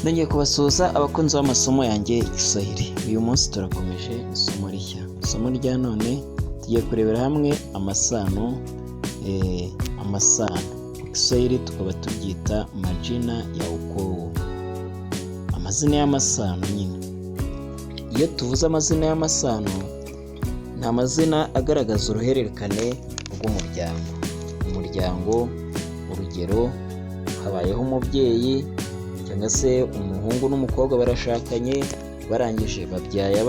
Nongeye kubasuhuza abakunzi b'amasomo yanjye Kiswahili. Uyu munsi turakomeje isomo rishya. Isomo rya none tugiye kurebera hamwe amasano. Kiswahili tukaba tubyita majina ya ukoo. Amazina y'amasano nyine. Iyo tuvuze amazina y'amasano, ni amazina agaragaza uruhererekane rw'umuryango. Umuryango, urugero, habayeho umubyeyi cyangwa se umuhungu n'umukobwa barashakanye, barangije babyaye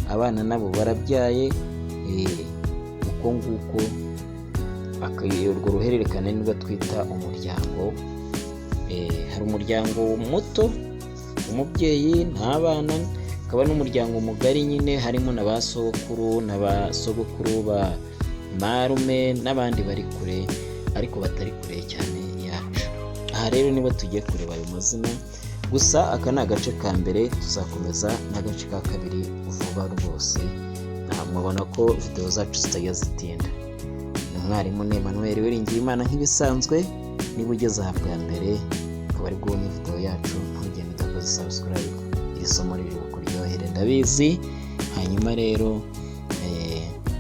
abana nabo barabyaye, uko nguko urwo ruhererekane nibwo twita umuryango. Hari umuryango muto, umubyeyi n'abana, hakaba n'umuryango mugari nyine harimo na ba sogokuru ba marume n'abandi bari kure ariko batari kure cyane yacu. Aha rero niba tugiye kureba ayo mazina, gusa aka ni agace ka mbere, tuzakomeza n'agace ka kabiri vuba rwose. Mubona ko video zacu zitajya zitinda. Umwarimu ni Emmanuel Uwiringiyimana nk'ibisanzwe. Niba ugeze aha bwa mbere ukaba ari kubona video yacu, ntugende udakoze subscribe. Iri somo riri bukuryohere ndabizi. Hanyuma rero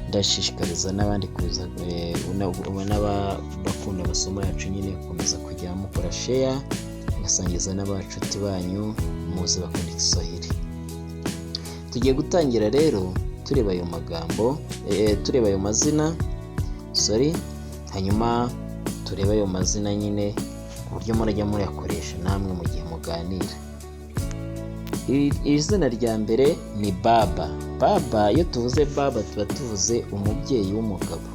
ndashishikariza n'abandi kuza n'abakunda amasomo yacu nyine gukomeza kujya mukora share, mugasangiza n'abacuti banyu muzi bakunda Kiswahili. Tugiye gutangira rero tureba ayo magambo, tureba ayo mazina, hanyuma tureba ayo mazina nyine ku buryo murajya muyakoresha namwe mu gihe muganira. Izina rya mbere ni baba. Baba, iyo tuvuze baba tuba tuvuze umubyeyi w'umugabo.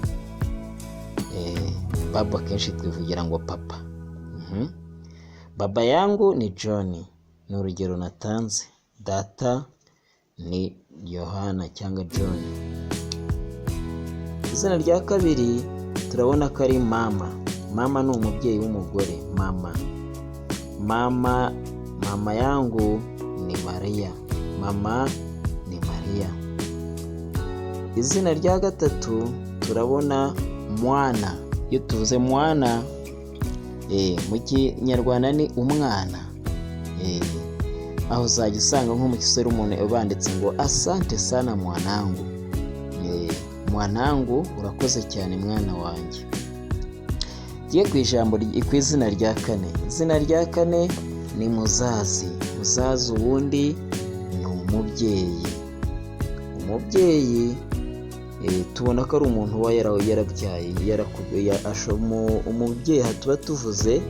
Baba kenshi twivugira ngo papa. Baba yangu ni John, ni urugero natanze. Data ni Yohana cyangwa John. Izina rya kabiri turabona ko ari mama. Mama ni umubyeyi w'umugore. Mama yangu ni Maria. Mama ni Maria. Izina rya gatatu turabona mwana. Iyo tuvuze mwana mu Kinyarwanda ni umwana. Aho uzajya usanga nko mu Kiswahili umuntu banditse ngo asante sana mwanangu. Mwanangu, urakoze cyane mwana wanjye. Giye ku izina rya kane. Izina rya kane ni muzazi. Muzazi ubundi ni umubyeyi. Umubyeyi tubona ko ari umuntu uba yarabyaye, umubyeyi. Aha tuba tuvuze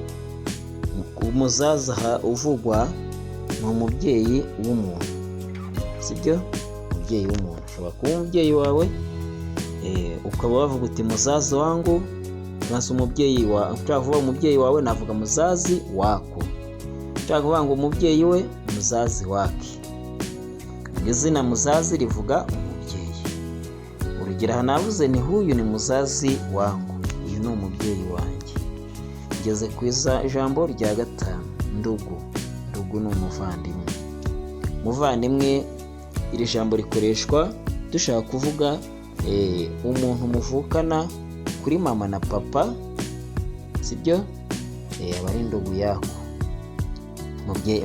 umuzazi, aha uvugwa ni umubyeyi w'umuntu, sibyo? Umubyeyi w'umuntu ushobora kuba umubyeyi wawe, ukaba wavuga uti muzazi wangu, mwase umubyeyi wawe. Ushaka kuvuga umubyeyi wawe navuga muzazi wako. Ushaka kuvuga ngo umubyeyi we muzazi wake. Izina muzazi rivuga umubyeyi. Urugero aha navuze ni huyu ni muzazi wangu, uyu ni umubyeyi wanjye. Ngeze ku ijambo rya gatanu, ndugu. Ndugu ni umuvandimwe. Umuvandimwe, iri jambo rikoreshwa dushaka kuvuga umuntu muvukana kuri mama na papa, sibyo? Aba ari ndugu yako,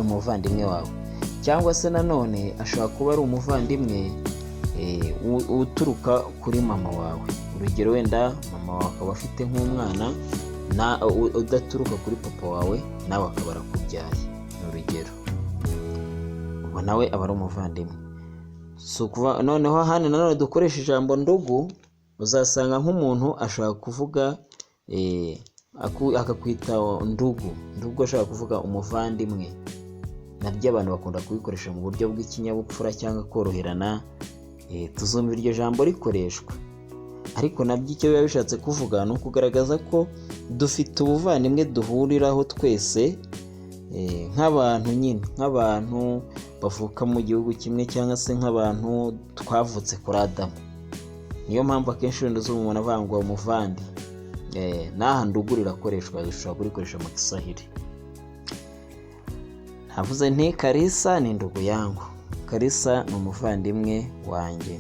umuvandimwe wawe. Cyangwa se nanone ashobora kuba ari umuvandimwe uturuka kuri mama wawe. Urugero, wenda mama wawe akaba afite nk'umwana udaturuka kuri papa wawe, nawe akaba arakubyaye, ni urugero. Ubu nawe aba ari umuvandimwe. Noneho hano nanone dukoresha ijambo ndugu, uzasanga nk'umuntu ashobora kuvuga akakwita ndugu. Ndugu ashobora kuvuga umuvandimwe. Nabyo abantu bakunda kubikoresha mu buryo bw'ikinyabupfura cyangwa koroherana. Tuzumva iryo jambo rikoreshwa, ariko nabyo icyo biba bishatse kuvuga ni ukugaragaza ko dufite ubuvandimwe duhuriraho twese, nk'abantu nyine, nk'abantu bavuka mu gihugu kimwe cyangwa se nk'abantu twavutse kuri Adamu. Niyo mpamvu akenshi wenda uzumva umuntu avuga ngo umuvandi. N'aha ndugu rirakoreshwa, dushobora kurikoresha mu Kiswahili. Navuze nti Kalisa ni ndugu yangu. Kalisa ni umuvandimwe wanjye.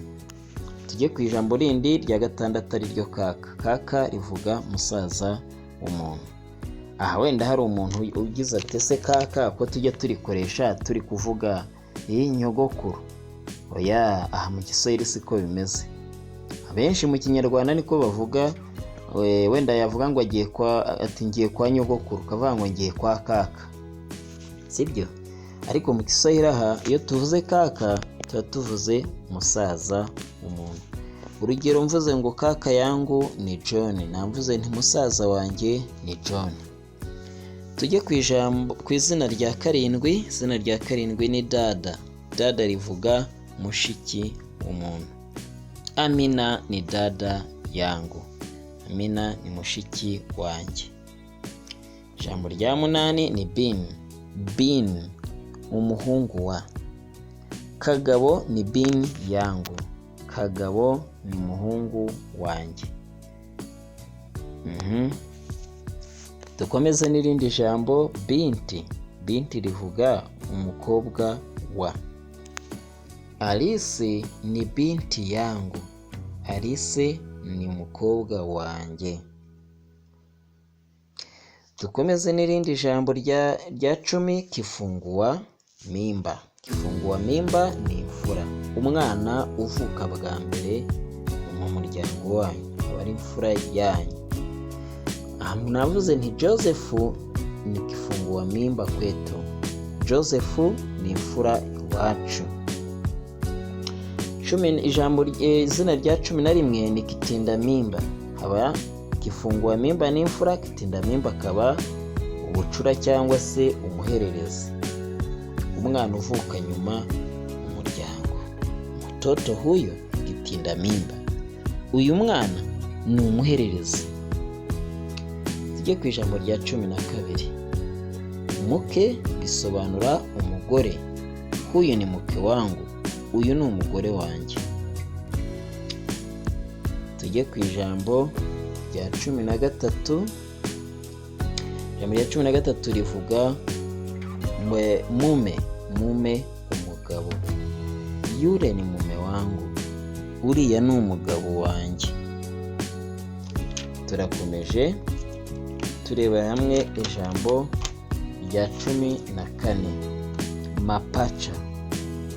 Tujye ku ijambo rindi rya gatandatu, ari ryo kaka. Kaka rivuga musaza w'umuntu. aha wenda hari umuntu ugize ati ese kaka ko tujya turikoresha turi kuvuga nyogokuru. Oya, aha mu Giswahili siko bimeze. Abenshi mu Kinyarwanda niko bavuga, wenda yavuga ngo ngiye kwa nyogokuru, kavuga ngo ngiye kwa kaka, sibyo? Ariko mu Giswahili aha iyo tuvuze kaka tuba tuvuze musaza w'umuntu. Urugero mvuze ngo kaka yangu ni John, namvuze nti musaza wanjye ni John. Tujye ku izina rya karindwi. Izina rya karindwi ni dada. Dada rivuga mushiki w'umuntu. Amina ni dada yangu. Amina ni mushiki wanjye. Ijambo rya munani ni bin. Bin, umuhungu wa. Kagabo ni bin yangu. Kagabo ni umuhungu wanjye. Dukomeze n'irindi jambo binti. Binti rivuga umukobwa wa. Alice ni binti yangu. Alice ni umukobwa wanjye. Dukomeze n'irindi jambo rya 10 kifungua mimba. Kifungua mimba ni imfura, umwana uvuka bwa mbere mu muryango wanyu, aba ari imfura yanyu. Aha navuze nti Joseph ni kifungua mimba kwetu. Joseph ni imfura iwacu. Izina rya 11 ni kitinda mimba. Haba kifungua mimba ni imfura, kitinda mimba akaba ubucura cyangwa se umuhererezi, umwana uvuka nyuma mu muryango. Mtoto huyo kitinda mimba. Uyu mwana ni umuhererezi. Tujye ku ijambo rya 12. Muke bisobanura umugore. Huyu ni mke wangu. Uyu ni umugore wanjye. Tujye ku ijambo rya 13. Ijambo rya 13 rivuga mume. Mume, umugabo. Yule ni mume wangu. Uriya ni umugabo wanjye. Turakomeje tureba hamwe ijambo rya 14. Mapacha.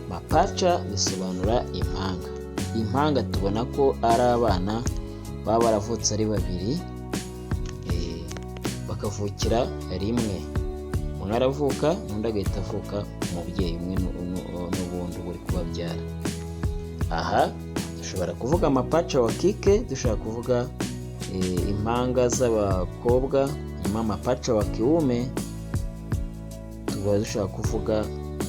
Mapacha bisobanura impanga. Impanga tubona ko ari abana baba baravutse ari babiri, bakavukira rimwe. Umwe aravuka, undi agahita avuka umubyeyi umwe n'ubundi buri kubabyara. Aha dushobora kuvuga mapacha wa kike, dushobora kuvuga impanga z'abakobwa, nyuma mapacha wa kiume tuba dushobora kuvuga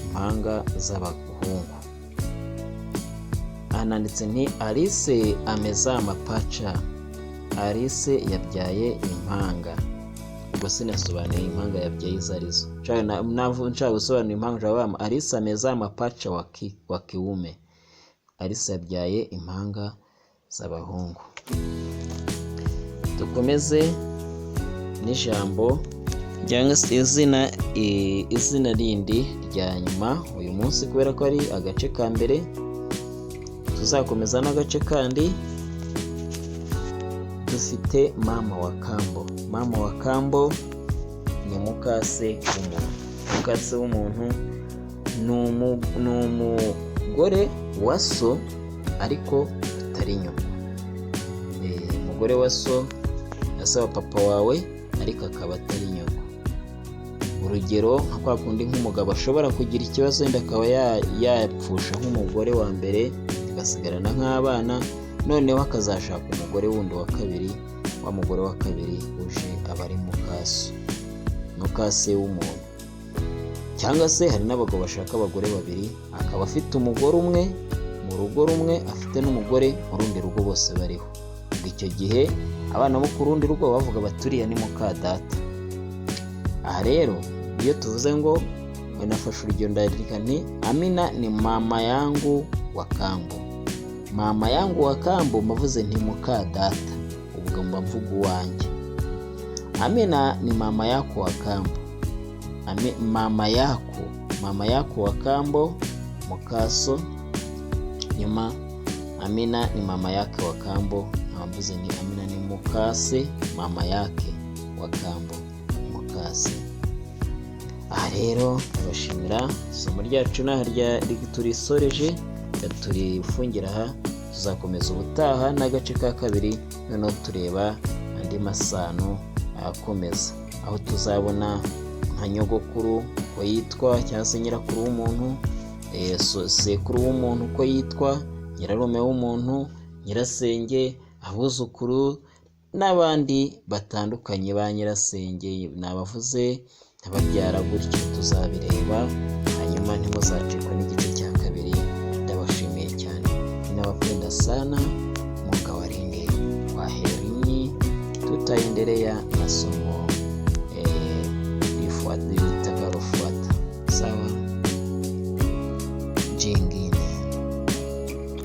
impanga z'abahungu. Ananditse nti Alice ameza mapacha. Alice yabyaye impanga. Ubwo sinasobanuye impanga yabyaye izo arizo. Nshaka gusobanura impanga Alice ameza mapacha wa kiume. Alice yabyaye impanga z'abahungu. Dukomeze n'ijambo cyangwa se izina rindi rya nyuma uyu munsi, kubera ko ari agace ka mbere. Tuzakomeza n'agace kandi. Dufite mama wa kambo. Mama wa kambo ni mukase w'umuntu. Mukase w'umuntu ni umugore wa so ariko utari nyoko. Umugore wa so asaba papa wawe ariko akaba atari nyoko. Urugero nka kwa kundi nk'umugabo ashobora kugira ikibazo wenda akaba yapfusha nk'umugore wa mbere agasigarana nk'abana, noneho akazashaka umugore wundi wa kabiri. Wa mugore wa kabiri uje aba ari mukase w'umuntu. Cyangwa se hari n'abagabo bashaka abagore babiri, akaba afite umugore umwe mu rugo rumwe, afite n'umugore mu rundi rugo, bose bariho. Icyo gihe abana bo ku rundi rugo bavuga baturiya ni muka data. Aha rero iyo tuvuze ngo nafashe urugero ndandika nti Amina ni mama yangu wa kambo. Mama yangu wa kambo mavuze nti muka data, ubwo mba mvuga uwanjye. Amina ni mama yako wa kambo. Mama yako wa kambo mukaso. Nyuma Amina ni mama yake wa kambo. Mvuze ni Amina ni mukase mama yake wa kambo Lucas. Aha rero ndabashimira, isomo ryacu naha turisoreje, turifungira aha, tuzakomeza ubutaha n'agace ka kabiri, noneho tureba andi masano akomeza, aho tuzabona nka nyogokuru uko yitwa cyangwa se nyirakuru w'umuntu, sekuru w'umuntu uko yitwa, nyirarume w'umuntu, nyirasenge, abuzukuru n'abandi batandukanye ba nyirasenge nabavuze, ababyara gutyo tuzabireba, hanyuma ntimuzacikwe n'igice cya kabiri. Ndabashimiye cyane, ninawapenda sana, Mungu awalinde, kwaherini, tutaendelea na somo.